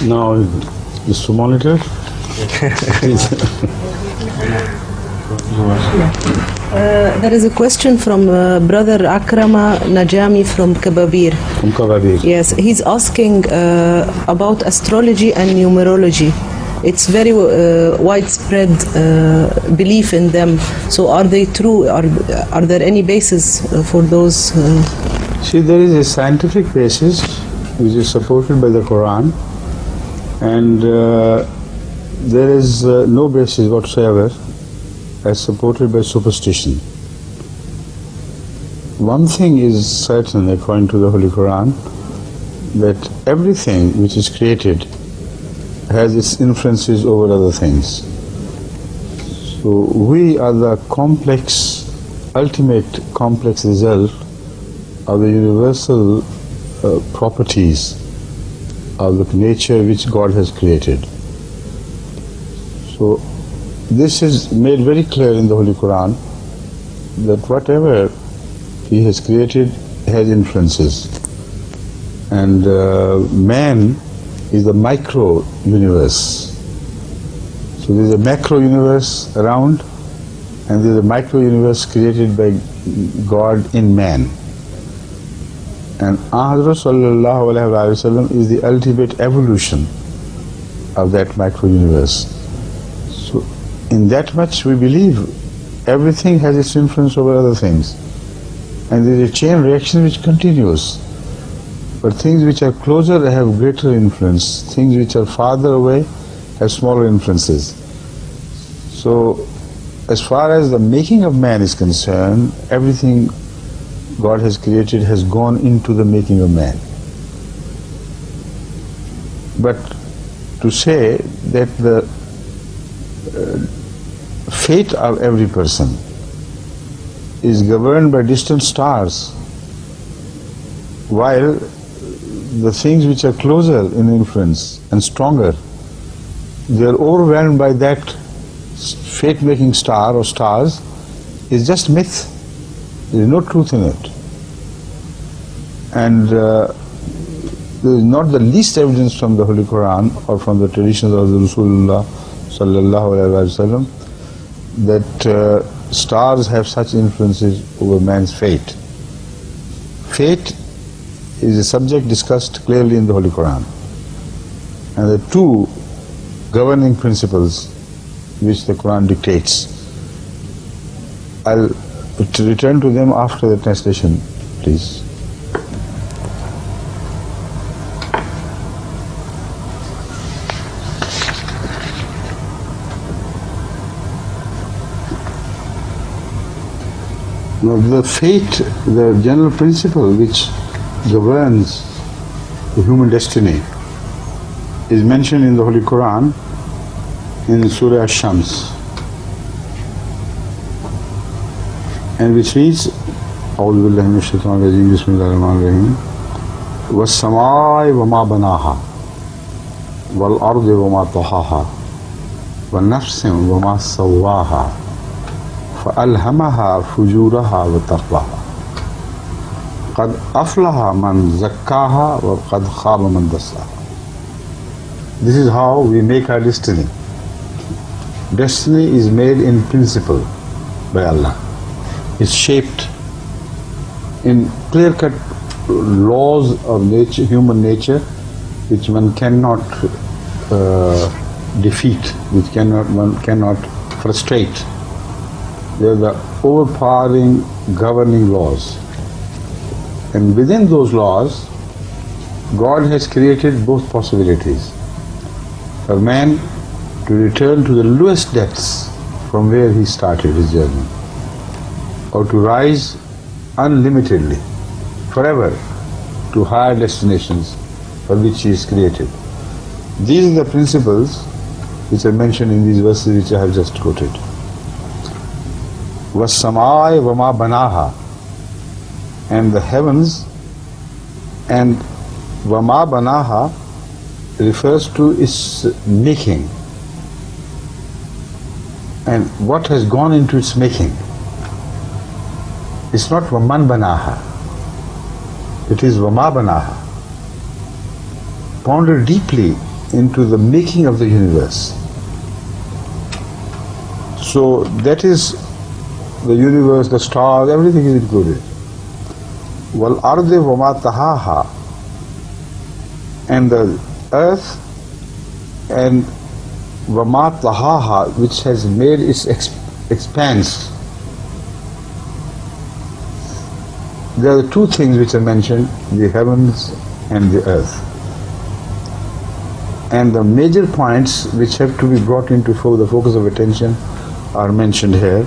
Now, is to monitor? There is a question from brother Akrama Najami from Kababir. From Kababir. Yes, he's asking about astrology and numerology. It's very widespread belief in them. So are they true? Are there any basis for those? See, there is a scientific basis which is supported by the Quran, and there is no basis whatsoever as supported by superstition. One thing is certain according to the Holy Quran, that everything which is created has its influences over other things. So we are the ultimate complex result of the universal properties of the nature which God has created. So this is made very clear in the Holy Quran, that whatever He has created has influences, and man is the micro universe. So there is a macro universe around, and there is a micro universe created by God in man. And Hazrat sallallahu alaihi wasallam is the ultimate evolution of that micro universe. So in that much we believe everything has its influence over other things, and there is a chain reaction which continues. But things which are closer have greater influence, things which are farther away have smaller influences. So as far as the making of man is concerned, everything God has created has gone into the making of man. But to say that the fate of every person is governed by distant stars, while the things which are closer in influence and stronger, they are overwhelmed by that fate-making star or stars, is just myth. There is no truth in it. And there is not the least evidence from the Holy Quran or from the traditions of the Rasulullah sallallahu alaihi wasallam that stars have such influences over man's fate. Fate is a subject discussed clearly in the Holy Quran, and the two governing principles which the Quran dictates, I'll return to them after the translation, please. Now the fate, the general principle which governs the human destiny, is mentioned in the Holy Quran in Surah Ash-Shams, and which reads, A'udhu billahi minash shaitanir rajeem, Bismillahir Rahmanir Rahim, was-samaa'i wa ma banaha, wal-ardi wa ma tahaha, wa nafsin wa ma sawwaha, فَأَلْهَمَهَا فُجُورَهَا وَتَقْوَاهَا قَدْ أَفْلَحَ مَنْ زَكَّاهَا وَقَدْ خَابَ مَنْ دَسَّاهَا. This is how we make our destiny. Destiny is made in principle by Allah. It's shaped in clear-cut laws of nature, human nature, which one cannot defeat, which one cannot frustrate. They are the overpowering governing laws. And within those laws, God has created both possibilities. For man to return to the lowest depths from where he started his journey, or to rise unlimitedly, forever, to higher destinations for which he is created. These are the principles which are mentioned in these verses which I have just quoted. Was-samaa'i wa ma banaha, and the heavens, and wa ma banaha refers to its making, and what has gone into its making. It's not wa man banaha, it is wa ma banaha. ponder deeply into the making of the universe. So that is the universe, the stars, everything is included. وَالْأَرْضِ وَمَا طَحَاهَا, and the earth and وَمَا طَحَاهَا, which has made its expanse. There are two things which are mentioned, the heavens and the earth. And the major points which have to be brought into the focus of attention are mentioned here.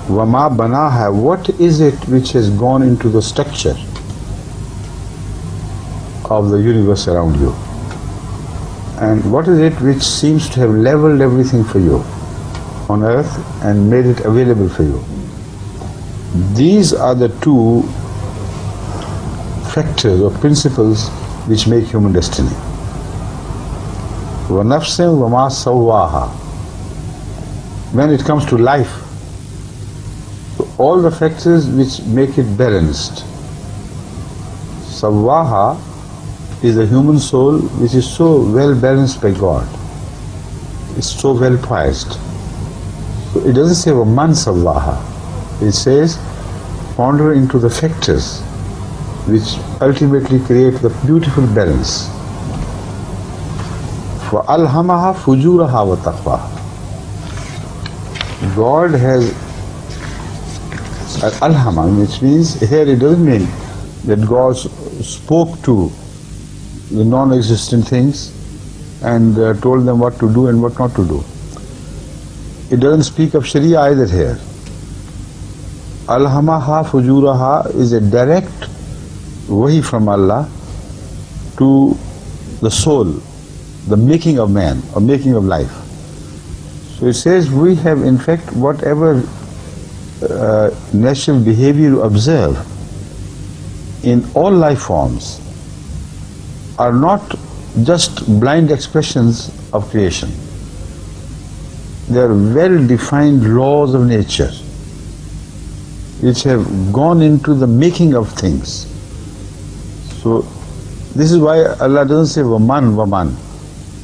وَمَا بَنَاهَا, what is it which has gone into the structure of the universe around you? And what is it which seems to have leveled everything for you on earth and made it available for you? These are the two factors or principles which make human destiny. وَنَفْسٍ وَمَا سَوَّاهَا, when it comes to life, all the factors which make it balanced. Sawwaha is the human soul which is so well balanced by God. It's so well poised. So it doesn't say وَمَنْ سَوَّاهَا. It says ponder into the factors which ultimately create the beautiful balance. فَأَلْهَمَهَا فُجُورَهَا وَتَقْوَاهَا. God has alhama, which means here it doesn't mean that God spoke to the non-existent things and told them what to do and what not to do. It doesn't speak of Sharia either here. Alhamaha fujuraha is a direct wahi from Allah to the soul, the making of man or making of life. So it says we have in fact whatever natural behavior you observe in all life forms are not just blind expressions of creation. They are well-defined laws of nature which have gone into the making of things. So this is why Allah doesn't say waman,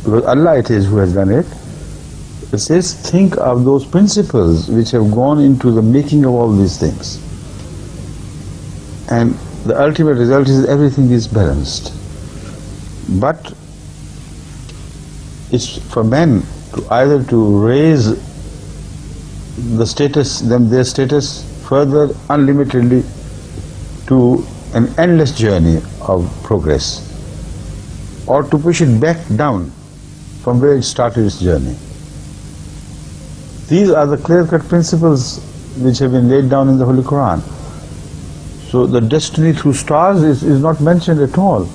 because Allah it is who has done it. It says think of those principles which have gone into the making of all these things. And the ultimate result is everything is balanced. But it's for men to either to raise the status, their status further unlimitedly to an endless journey of progress, or to push it back down from where it started its journey. These are the clear-cut principles which have been laid down in the Holy Quran. So the destiny through stars is not mentioned at all.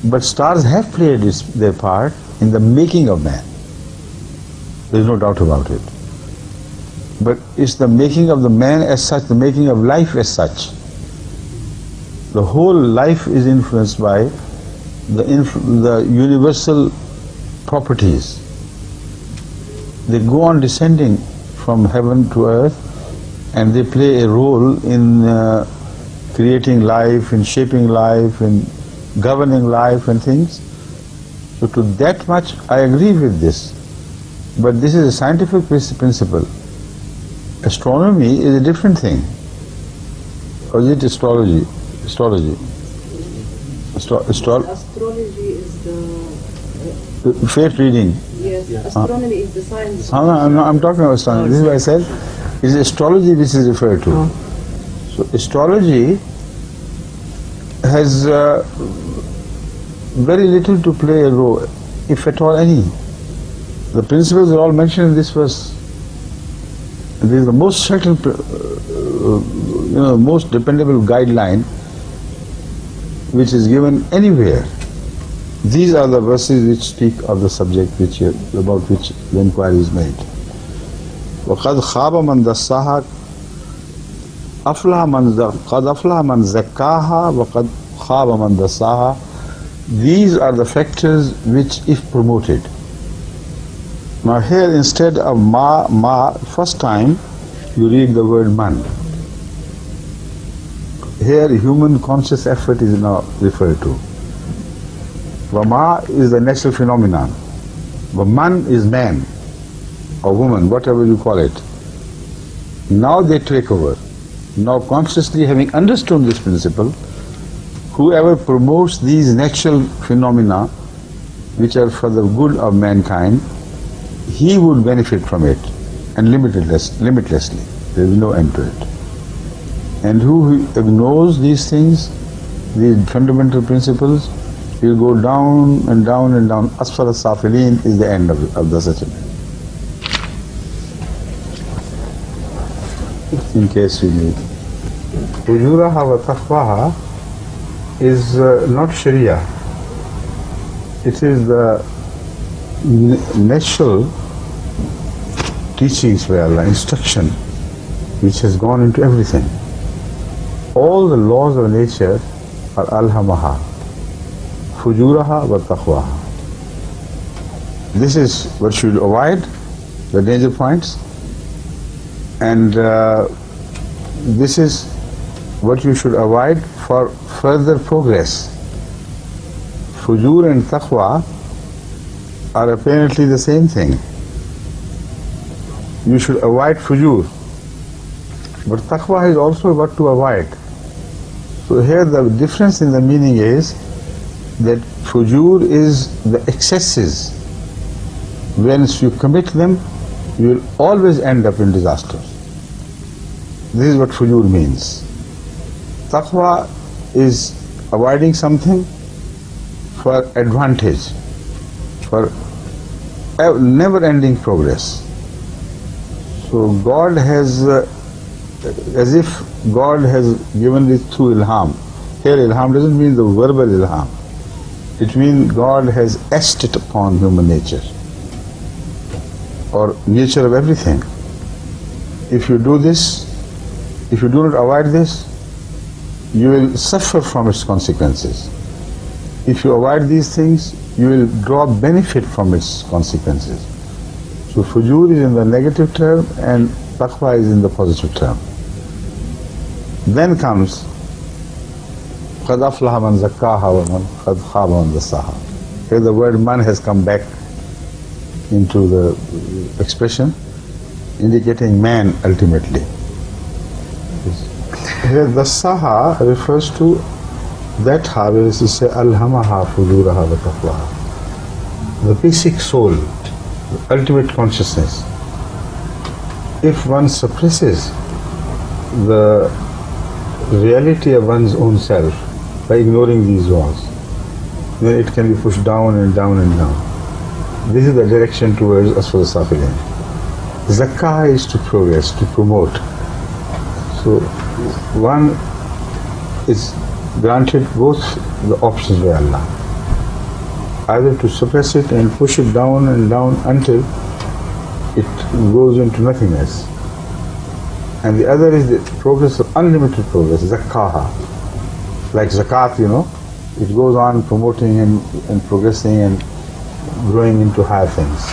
But stars have played their part in the making of man. There is no doubt about it. But it's the making of the man as such, the making of life as such. The whole life is influenced by the universal properties. They go on descending from heaven to earth, and they play a role in creating life, in shaping life, in governing life and things. So to that much I agree with this. But this is a scientific principle. Astronomy is a different thing. Or is it astrology? Astrology. Astrology is the fate reading. Yes, astronomy is the science. I'm talking about astronomy. This is why I said it is astrology which is referred to. So astrology has very little to play a role, if at all any. The principles are all mentioned in this verse. This is the most certain, most dependable guideline which is given anywhere. These are the verses which speak of the subject about which the inquiry is made. وَقَدْ خَابَ مَنْ دَسَّاهَا قَدْ أَفْلَحَ مَنْ زَكَّاهَا وَقَدْ خَابَ مَنْ دَسَّاهَا. These are the factors which, if promoted. Now here instead of ma, first time you read the word man. Here human conscious effort is now referred to. Vama is the natural phenomenon. Vaman is man or woman, whatever you call it. Now they take over. Now consciously having understood this principle, whoever promotes these natural phenomena which are for the good of mankind, he would benefit from it, and limitlessly. There is no end to it. And who ignores these things, these fundamental principles, he will go down and down and down. Asfala safilin is the end of the such a man. In case you need. Ujuraha wa taqwaha is not Sharia. It is the natural teachings by Allah, instruction, which has gone into everything. All the laws of nature are alhamaha, fujuraha wa taqwaha. This is what you should avoid, the danger points, and this is what you should avoid for further progress. Fujur and taqwa are apparently the same thing. You should avoid fujur, but taqwa is also what to avoid. So here the difference in the meaning is that fujur is the excesses. Once you commit them, you will always end up in disaster. This is what fujur means. Taqwa is avoiding something for advantage, for never-ending progress. So God has, as if God has given it through ilham. Here ilham doesn't mean the verbal ilham. It means God has etched it upon human nature, or nature of everything. If you do this, if you do not avoid this, you will suffer from its consequences. If you avoid these things, you will draw benefit from its consequences. So fujur is in the negative term and taqwa is in the positive term. Then comes qad aflaha man zakkaha wa man qad khaba man dassaha. Here the word man has come back into the expression, indicating man ultimately. Here dassaha refers to that ha, where it says alhamaha fujuraha wa taqwaha. The basic soul, the ultimate consciousness. If one suppresses the reality of one's own self by ignoring these laws, then it can be pushed down and down and down. This is the direction towards asfal safilin. Zakah is to progress, to promote. So one is granted both the options by Allah, either to suppress it and push it down and down until it goes into nothingness, and the other is the progress of unlimited progress, zakaha, like zakat, it goes on promoting and progressing and growing into higher things.